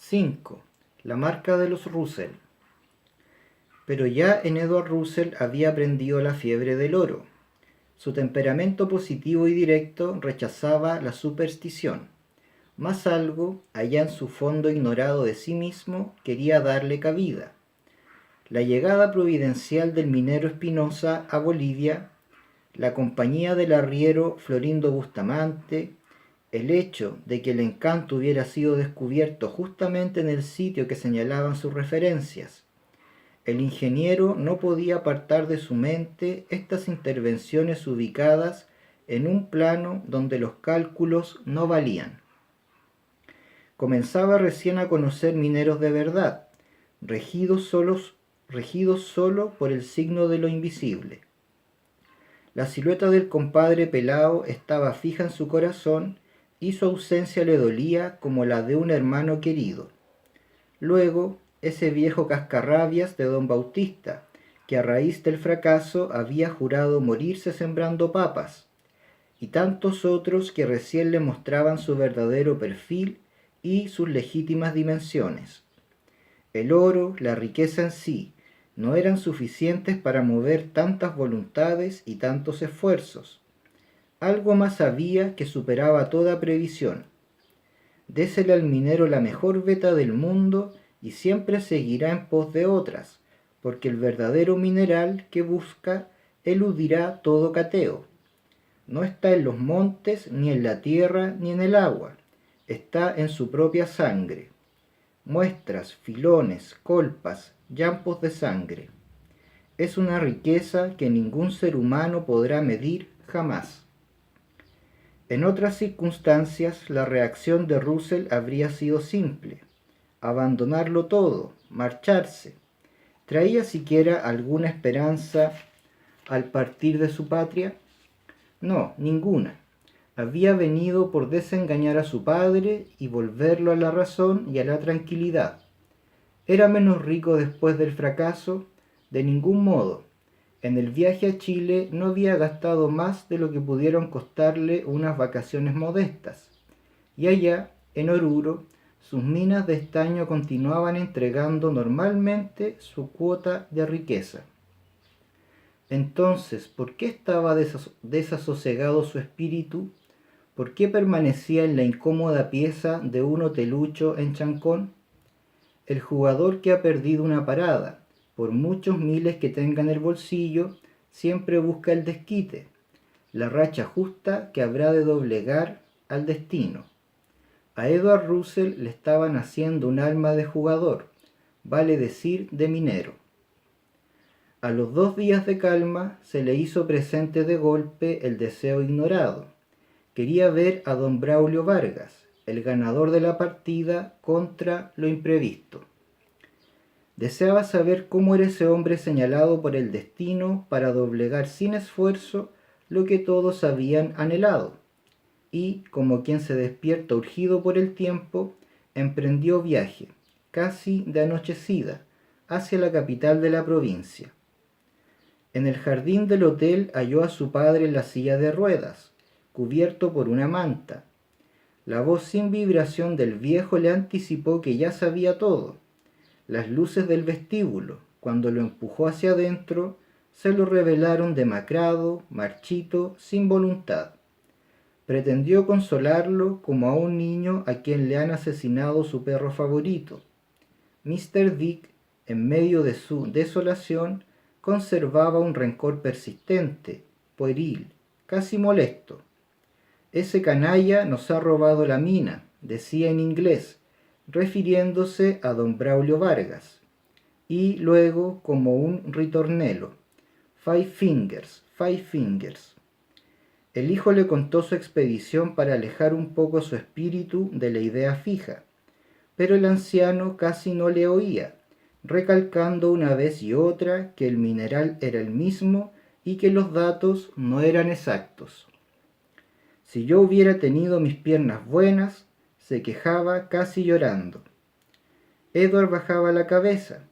5. La marca de los Russell. Pero ya en Edward Russell había aprendido la fiebre del oro. Su temperamento positivo y directo rechazaba la superstición. Más algo, allá en su fondo ignorado de sí mismo, quería darle cabida. La llegada providencial del minero Espinosa a Bolivia, la compañía del arriero Florindo Bustamante, el hecho de que el encanto hubiera sido descubierto justamente en el sitio que señalaban sus referencias. El ingeniero no podía apartar de su mente estas intervenciones ubicadas en un plano donde los cálculos no valían. Comenzaba recién a conocer mineros de verdad, regidos solo por el signo de lo invisible. La silueta del compadre Pelao estaba fija en su corazón y su ausencia le dolía como la de un hermano querido. Luego, ese viejo cascarrabias de don Bautista, que a raíz del fracaso había jurado morirse sembrando papas, y tantos otros que recién le mostraban su verdadero perfil y sus legítimas dimensiones. El oro, la riqueza en sí, no eran suficientes para mover tantas voluntades y tantos esfuerzos. Algo más había que superaba toda previsión. Désele al minero la mejor veta del mundo y siempre seguirá en pos de otras, porque el verdadero mineral que busca eludirá todo cateo. No está en los montes, ni en la tierra, ni en el agua. Está en su propia sangre. Muestras, filones, colpas, llampos de sangre. Es una riqueza que ningún ser humano podrá medir jamás. En otras circunstancias, la reacción de Russell habría sido simple: abandonarlo todo, marcharse. ¿Traía siquiera alguna esperanza al partir de su patria? No, ninguna. Había venido por desengañar a su padre y volverlo a la razón y a la tranquilidad. ¿Era menos rico después del fracaso? De ningún modo. En el viaje a Chile no había gastado más de lo que pudieron costarle unas vacaciones modestas. Y allá, en Oruro, sus minas de estaño continuaban entregando normalmente su cuota de riqueza. Entonces, ¿por qué estaba desasosegado su espíritu? ¿Por qué permanecía en la incómoda pieza de un hotelucho en Chancón? El jugador que ha perdido una parada, por muchos miles que tenga en el bolsillo, siempre busca el desquite, la racha justa que habrá de doblegar al destino. A Edward Russell le estaba naciendo un alma de jugador, vale decir de minero. A los 2 días de calma se le hizo presente de golpe el deseo ignorado. Quería ver a don Braulio Vargas, el ganador de la partida contra lo imprevisto. Deseaba saber cómo era ese hombre señalado por el destino para doblegar sin esfuerzo lo que todos habían anhelado, y, como quien se despierta urgido por el tiempo, emprendió viaje, casi de anochecida, hacia la capital de la provincia. En el jardín del hotel halló a su padre en la silla de ruedas, cubierto por una manta. La voz sin vibración del viejo le anticipó que ya sabía todo. Las luces del vestíbulo, cuando lo empujó hacia adentro, se lo revelaron demacrado, marchito, sin voluntad. Pretendió consolarlo como a un niño a quien le han asesinado su perro favorito. Mr. Dick, en medio de su desolación, conservaba un rencor persistente, pueril, casi molesto. Ese canalla nos ha robado la mina, decía en inglés, refiriéndose a don Braulio Vargas, y luego como un ritornelo: Five fingers, five fingers. El hijo le contó su expedición para alejar un poco su espíritu de la idea fija, pero el anciano casi no le oía, recalcando una vez y otra que el mineral era el mismo y que los datos no eran exactos. Si yo hubiera tenido mis piernas buenas, se quejaba casi llorando. Edward bajaba la cabeza.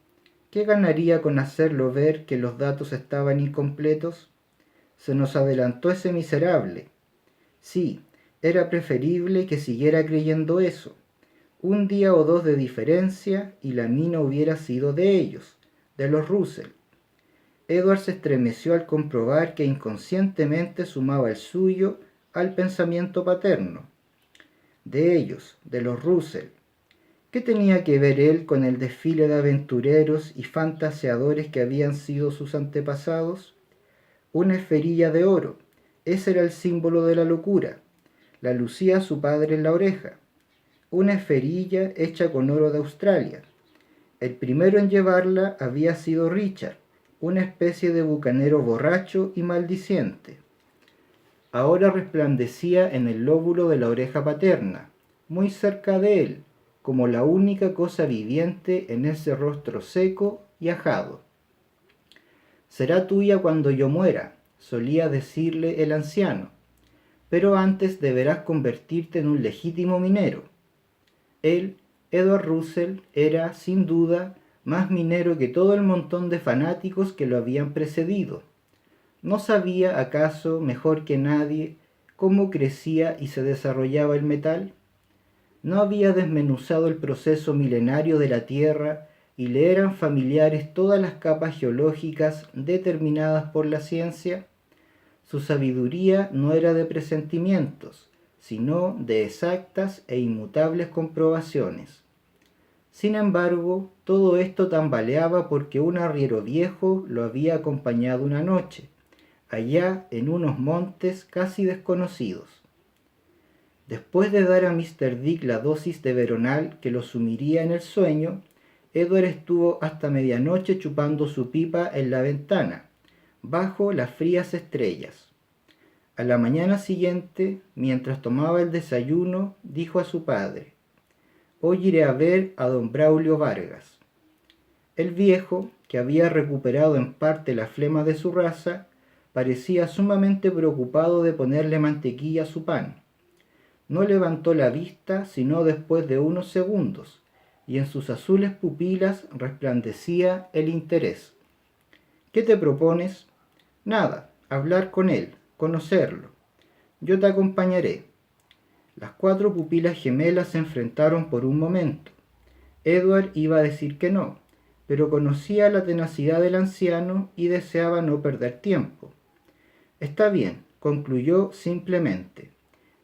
¿Qué ganaría con hacerlo ver que los datos estaban incompletos? Se nos adelantó ese miserable. Sí, era preferible que siguiera creyendo eso. Un día o dos de diferencia y la mina hubiera sido de ellos, de los Russell. Edward se estremeció al comprobar que inconscientemente sumaba el suyo al pensamiento paterno. De ellos, de los Russell. ¿Qué tenía que ver él con el desfile de aventureros y fantaseadores que habían sido sus antepasados? Una esferilla de oro, ese era el símbolo de la locura. La lucía su padre en la oreja. Una esferilla hecha con oro de Australia. El primero en llevarla había sido Richard, una especie de bucanero borracho y maldiciente. Ahora resplandecía en el lóbulo de la oreja paterna, muy cerca de él, como la única cosa viviente en ese rostro seco y ajado. «Será tuya cuando yo muera», solía decirle el anciano, «pero antes deberás convertirte en un legítimo minero». Él, Edward Russell, era, sin duda, más minero que todo el montón de fanáticos que lo habían precedido. ¿No sabía, acaso, mejor que nadie, cómo crecía y se desarrollaba el metal? ¿No había desmenuzado el proceso milenario de la Tierra y le eran familiares todas las capas geológicas determinadas por la ciencia? Su sabiduría no era de presentimientos, sino de exactas e inmutables comprobaciones. Sin embargo, todo esto tambaleaba porque un arriero viejo lo había acompañado una noche, allá en unos montes casi desconocidos. Después de dar a Mr. Dick la dosis de veronal que lo sumiría en el sueño, Edward estuvo hasta medianoche chupando su pipa en la ventana, bajo las frías estrellas. A la mañana siguiente, mientras tomaba el desayuno, dijo a su padre: «Hoy iré a ver a don Braulio Vargas». El viejo, que había recuperado en parte la flema de su raza, parecía sumamente preocupado de ponerle mantequilla a su pan. No levantó la vista sino después de unos segundos, y en sus azules pupilas resplandecía el interés. «¿Qué te propones?» «Nada, hablar con él, conocerlo. Yo te acompañaré». Las cuatro pupilas gemelas se enfrentaron por un momento. Edward iba a decir que no, pero conocía la tenacidad del anciano y deseaba no perder tiempo. «Está bien», concluyó simplemente.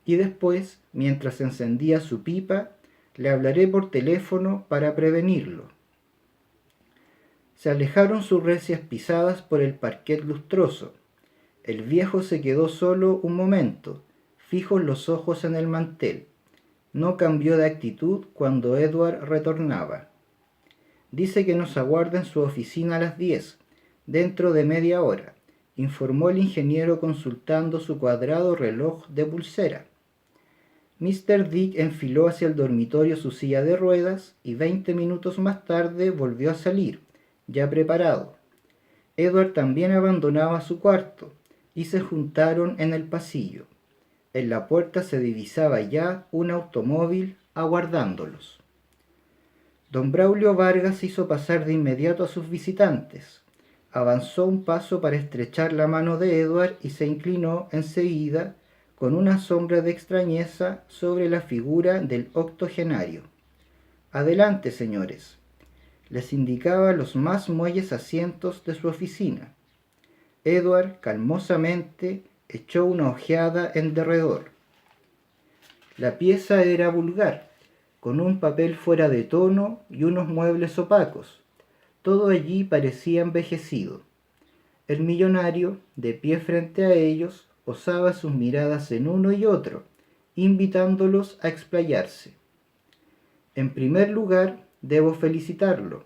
Y después, mientras encendía su pipa, le hablaré por teléfono para prevenirlo. Se alejaron sus recias pisadas por el parquet lustroso. El viejo se quedó solo un momento, fijos los ojos en el mantel. No cambió de actitud cuando Edward retornaba. «Dice que nos aguarda en su oficina a las 10, dentro de media hora», informó el ingeniero consultando su cuadrado reloj de pulsera. Mr. Dick enfiló hacia el dormitorio su silla de ruedas y 20 minutos más tarde volvió a salir, ya preparado. Edward también abandonaba su cuarto y se juntaron en el pasillo. En la puerta se divisaba ya un automóvil aguardándolos. Don Braulio Vargas hizo pasar de inmediato a sus visitantes. Avanzó un paso para estrechar la mano de Edward y se inclinó enseguida con una sombra de extrañeza sobre la figura del octogenario. «Adelante, señores», les indicaba los más muelles asientos de su oficina. Edward calmosamente echó una ojeada en derredor. La pieza era vulgar, con un papel fuera de tono y unos muebles opacos. Todo allí parecía envejecido. El millonario, de pie frente a ellos, posaba sus miradas en uno y otro, invitándolos a explayarse. «En primer lugar, debo felicitarlo»,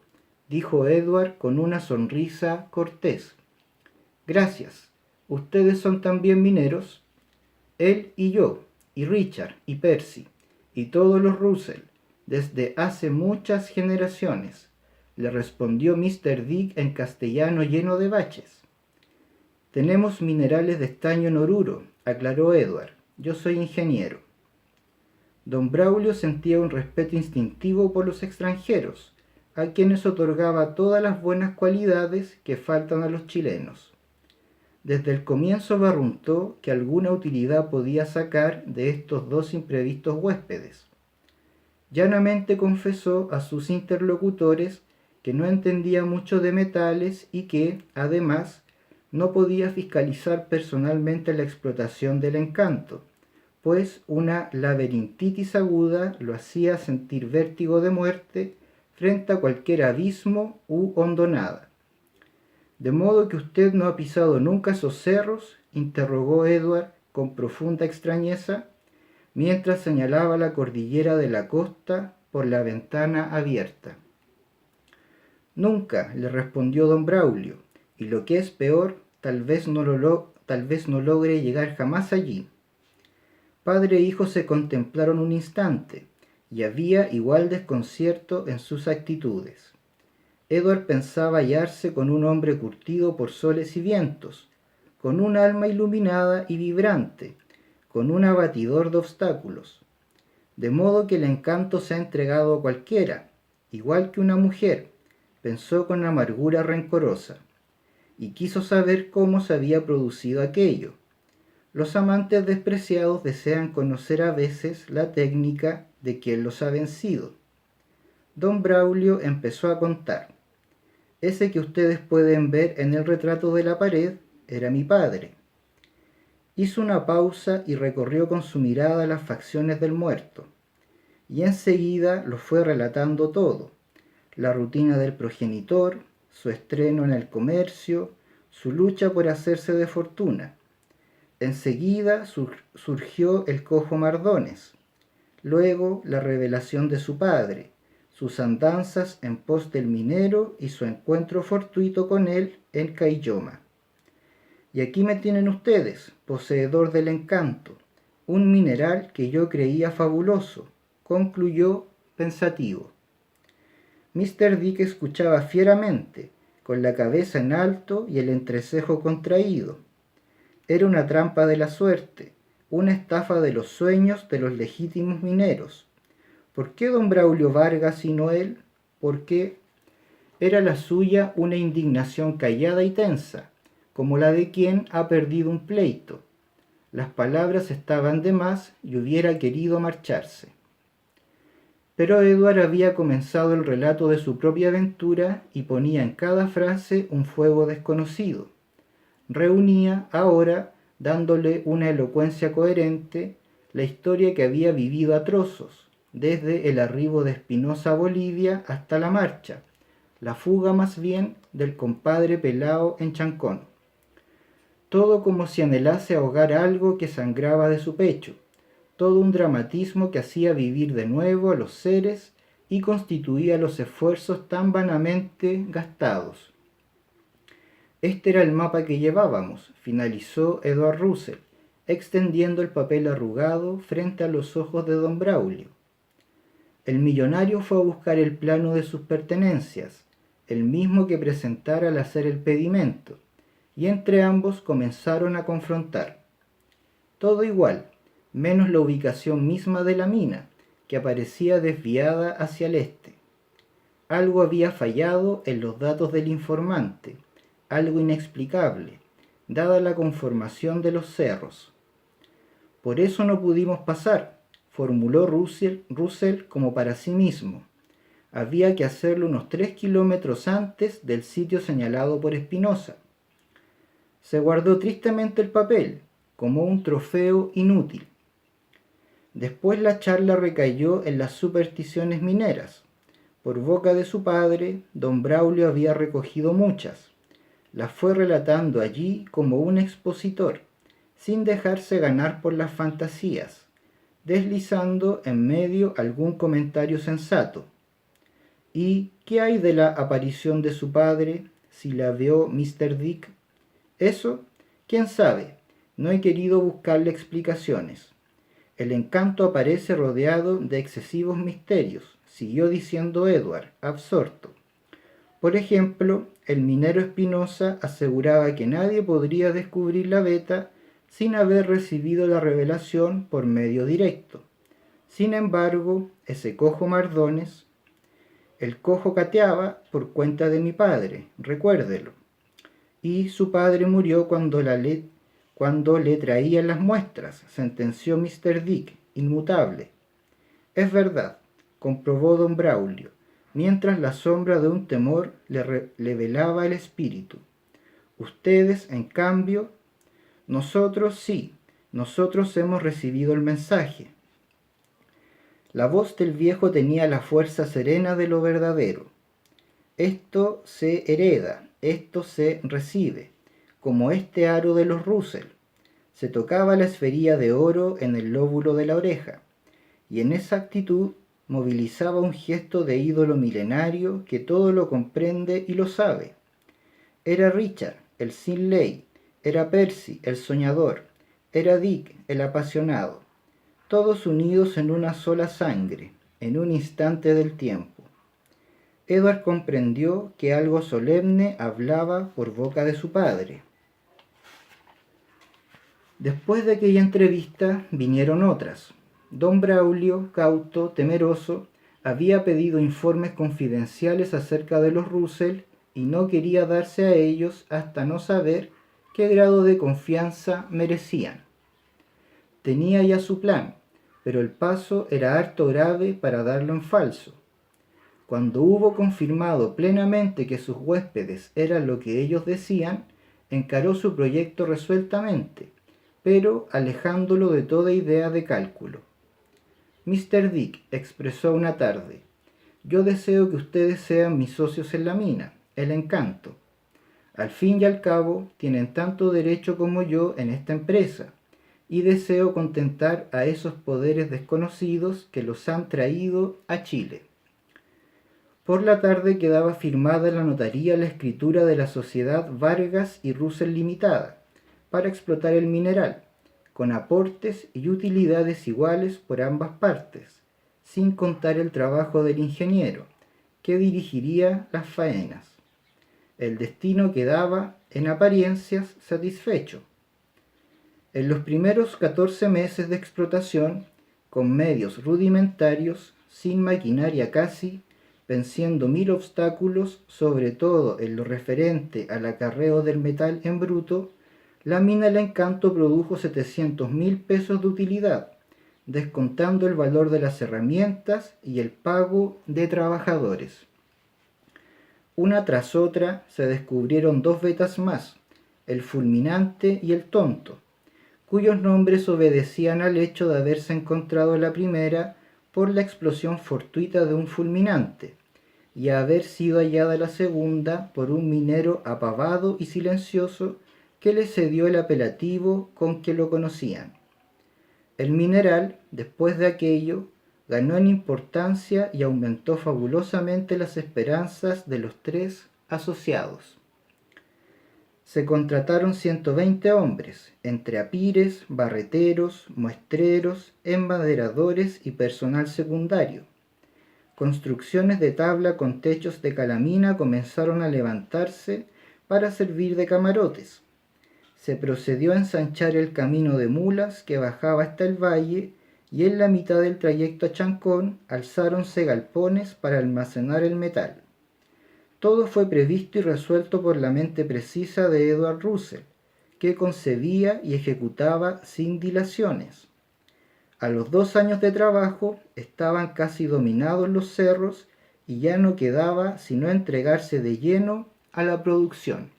dijo Edward con una sonrisa cortés. «Gracias. ¿Ustedes son también mineros?» «Él y yo, y Richard, y Percy, y todos los Russell, desde hace muchas generaciones», le respondió Mr. Dick en castellano lleno de baches. «Tenemos minerales de estaño en Oruro», aclaró Edward. «Yo soy ingeniero». Don Braulio sentía un respeto instintivo por los extranjeros, a quienes otorgaba todas las buenas cualidades que faltan a los chilenos. Desde el comienzo barruntó que alguna utilidad podía sacar de estos dos imprevistos huéspedes. Llanamente confesó a sus interlocutores que no entendía mucho de metales y que, además, no podía fiscalizar personalmente la explotación del encanto, pues una laberintitis aguda lo hacía sentir vértigo de muerte frente a cualquier abismo u hondonada. ¿De modo que usted no ha pisado nunca esos cerros?, interrogó Edward con profunda extrañeza, mientras señalaba la cordillera de la costa por la ventana abierta. Nunca, le respondió don Braulio, y lo que es peor, tal vez no logre llegar jamás allí. Padre e hijo se contemplaron un instante, y había igual desconcierto en sus actitudes. Edward pensaba hallarse con un hombre curtido por soles y vientos, con un alma iluminada y vibrante, con un abatidor de obstáculos. De modo que el encanto se ha entregado a cualquiera, igual que una mujer, pensó con amargura rencorosa, y quiso saber cómo se había producido aquello. Los amantes despreciados desean conocer a veces la técnica de quien los ha vencido. Don Braulio empezó a contar. Ese que ustedes pueden ver en el retrato de la pared era mi padre. Hizo una pausa y recorrió con su mirada las facciones del muerto, y enseguida lo fue relatando todo: la rutina del progenitor, su estreno en el comercio, su lucha por hacerse de fortuna. Enseguida surgió el cojo Mardones, luego la revelación de su padre, sus andanzas en pos del minero y su encuentro fortuito con él en Caylloma. Y aquí me tienen ustedes, poseedor del encanto, un mineral que yo creía fabuloso, concluyó pensativo. Mr. Dick escuchaba fieramente, con la cabeza en alto y el entrecejo contraído. Era una trampa de la suerte, una estafa de los sueños de los legítimos mineros. ¿Por qué don Braulio Vargas y no él? ¿Por qué? Era la suya una indignación callada y tensa, como la de quien ha perdido un pleito. Las palabras estaban de más y hubiera querido marcharse. Pero Edward había comenzado el relato de su propia aventura y ponía en cada frase un fuego desconocido. Reunía ahora, dándole una elocuencia coherente, la historia que había vivido a trozos, desde el arribo de Espinosa a Bolivia hasta la marcha, la fuga más bien del compadre Pelao en Chancón. Todo como si anhelase ahogar algo que sangraba de su pecho, todo un dramatismo que hacía vivir de nuevo a los seres y constituía los esfuerzos tan vanamente gastados. Este era el mapa que llevábamos, finalizó Edward Russell, extendiendo el papel arrugado frente a los ojos de don Braulio. El millonario fue a buscar el plano de sus pertenencias, el mismo que presentara al hacer el pedimento, y entre ambos comenzaron a confrontar. Todo igual, menos la ubicación misma de la mina, que aparecía desviada hacia el este. Algo había fallado en los datos del informante, algo inexplicable, dada la conformación de los cerros. Por eso no pudimos pasar, formuló Russell como para sí mismo. Había que hacerlo unos 3 kilómetros antes del sitio señalado por Espinosa. Se guardó tristemente el papel, como un trofeo inútil. Después la charla recayó en las supersticiones mineras. Por boca de su padre, don Braulio había recogido muchas. Las fue relatando allí como un expositor, sin dejarse ganar por las fantasías, deslizando en medio algún comentario sensato. ¿Y qué hay de la aparición de su padre, si la vio Mr. Dick? Eso, quién sabe, no he querido buscarle explicaciones. El encanto aparece rodeado de excesivos misterios, siguió diciendo Edward, absorto. Por ejemplo, el minero Espinosa aseguraba que nadie podría descubrir la veta sin haber recibido la revelación por medio directo. Sin embargo, ese cojo Mardones, el cojo cateaba por cuenta de mi padre, recuérdelo. Y su padre murió cuando le traían las muestras, sentenció Mr. Dick, inmutable. Es verdad, comprobó don Braulio, mientras la sombra de un temor le velaba el espíritu. Ustedes, en cambio, nosotros sí, nosotros hemos recibido el mensaje. La voz del viejo tenía la fuerza serena de lo verdadero. Esto se hereda, esto se recibe, como este aro de los Russell. Se tocaba la esferilla de oro en el lóbulo de la oreja, y en esa actitud movilizaba un gesto de ídolo milenario que todo lo comprende y lo sabe. Era Richard, el sin ley, era Percy, el soñador, era Dick, el apasionado, todos unidos en una sola sangre, en un instante del tiempo. Edward comprendió que algo solemne hablaba por boca de su padre. Después de aquella entrevista vinieron otras. Don Braulio, cauto, temeroso, había pedido informes confidenciales acerca de los Russell y no quería darse a ellos hasta no saber qué grado de confianza merecían. Tenía ya su plan, pero el paso era harto grave para darlo en falso. Cuando hubo confirmado plenamente que sus huéspedes eran lo que ellos decían, encaró su proyecto resueltamente, pero alejándolo de toda idea de cálculo. Mr. Dick expresó una tarde: yo deseo que ustedes sean mis socios en la mina, el Encanto. Al fin y al cabo, tienen tanto derecho como yo en esta empresa, y deseo contentar a esos poderes desconocidos que los han traído a Chile. Por la tarde quedaba firmada en la notaría la escritura de la sociedad Vargas y Russell Limitada para explotar el mineral, con aportes y utilidades iguales por ambas partes, sin contar el trabajo del ingeniero, que dirigiría las faenas. El destino quedaba, en apariencias, satisfecho. En los primeros 14 meses de explotación, con medios rudimentarios, sin maquinaria casi, venciendo 1000 obstáculos, sobre todo en lo referente al acarreo del metal en bruto, la mina El Encanto produjo 700.000 pesos de utilidad, descontando el valor de las herramientas y el pago de trabajadores. Una tras otra se descubrieron 2 vetas más, el Fulminante y el Tonto, cuyos nombres obedecían al hecho de haberse encontrado la primera por la explosión fortuita de un fulminante, y a haber sido hallada la segunda por un minero apavado y silencioso que le cedió el apelativo con que lo conocían. El mineral, después de aquello, ganó en importancia y aumentó fabulosamente las esperanzas de los 3 asociados. Se contrataron 120 hombres, entre apires, barreteros, muestreros, enmaderadores y personal secundario. Construcciones de tabla con techos de calamina comenzaron a levantarse para servir de camarotes. Se procedió a ensanchar el camino de mulas que bajaba hasta el valle, y en la mitad del trayecto a Chancón alzáronse galpones para almacenar el metal. Todo fue previsto y resuelto por la mente precisa de Edward Russell, que concebía y ejecutaba sin dilaciones. A los 2 años de trabajo estaban casi dominados los cerros y ya no quedaba sino entregarse de lleno a la producción.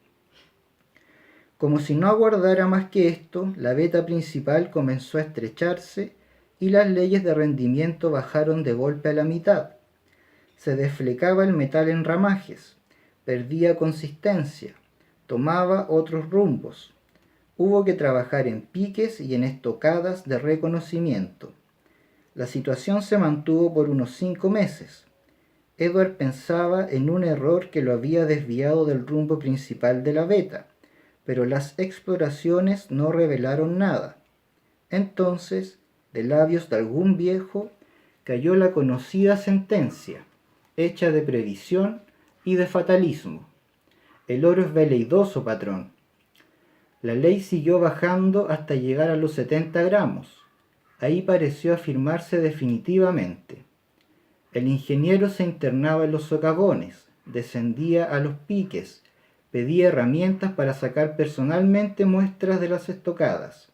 Como si no aguardara más que esto, la veta principal comenzó a estrecharse y las leyes de rendimiento bajaron de golpe a la mitad. Se desflecaba el metal en ramajes, perdía consistencia, tomaba otros rumbos. Hubo que trabajar en piques y en estocadas de reconocimiento. La situación se mantuvo por unos 5 meses. Edward pensaba en un error que lo había desviado del rumbo principal de la veta, pero las exploraciones no revelaron nada. Entonces, de labios de algún viejo, cayó la conocida sentencia, hecha de previsión y de fatalismo: el oro es veleidoso, patrón. La ley siguió bajando hasta llegar a los 70 gramos. Ahí pareció afirmarse definitivamente. El ingeniero se internaba en los socavones, descendía a los piques, pedía herramientas para sacar personalmente muestras de las estocadas.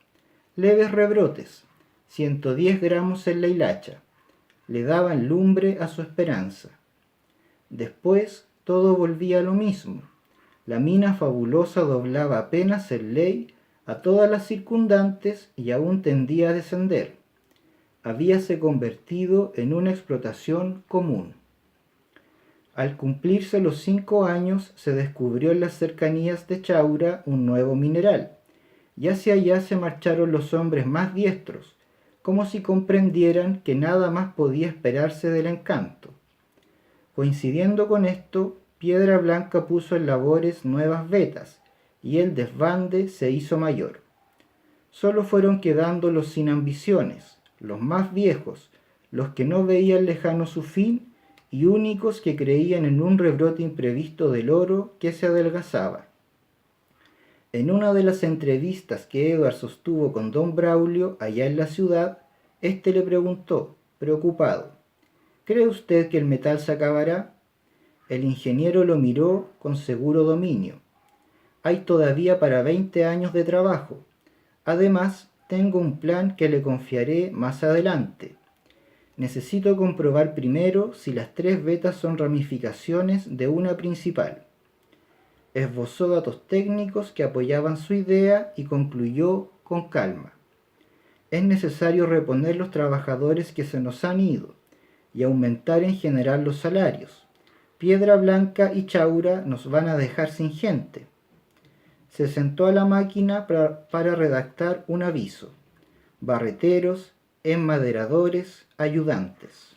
Leves rebrotes, 110 gramos en la hilacha. le daban lumbre a su esperanza. Después todo volvía a lo mismo. La mina fabulosa doblaba apenas en ley a todas las circundantes y aún tendía a descender. Habíase convertido en una explotación común. Al cumplirse los 5 años se descubrió en las cercanías de Chaura un nuevo mineral, y hacia allá se marcharon los hombres más diestros, como si comprendieran que nada más podía esperarse del encanto. Coincidiendo con esto, Piedra Blanca puso en labores nuevas vetas, y el desbande se hizo mayor. Solo fueron quedando los sin ambiciones, los más viejos, los que no veían lejano su fin y únicos que creían en un rebrote imprevisto del oro que se adelgazaba. En una de las entrevistas que Edward sostuvo con don Braulio allá en la ciudad, éste le preguntó, preocupado, ¿cree usted que el metal se acabará? El ingeniero lo miró con seguro dominio. Hay todavía para 20 años de trabajo. Además, tengo un plan que le confiaré más adelante. Necesito comprobar primero si las 3 vetas son ramificaciones de una principal. Esbozó datos técnicos que apoyaban su idea y concluyó con calma. Es necesario reponer los trabajadores que se nos han ido y aumentar en general los salarios. Piedra Blanca y Chaura nos van a dejar sin gente. Se sentó a la máquina para redactar un aviso. Barreteros, enmaderadores, ayudantes.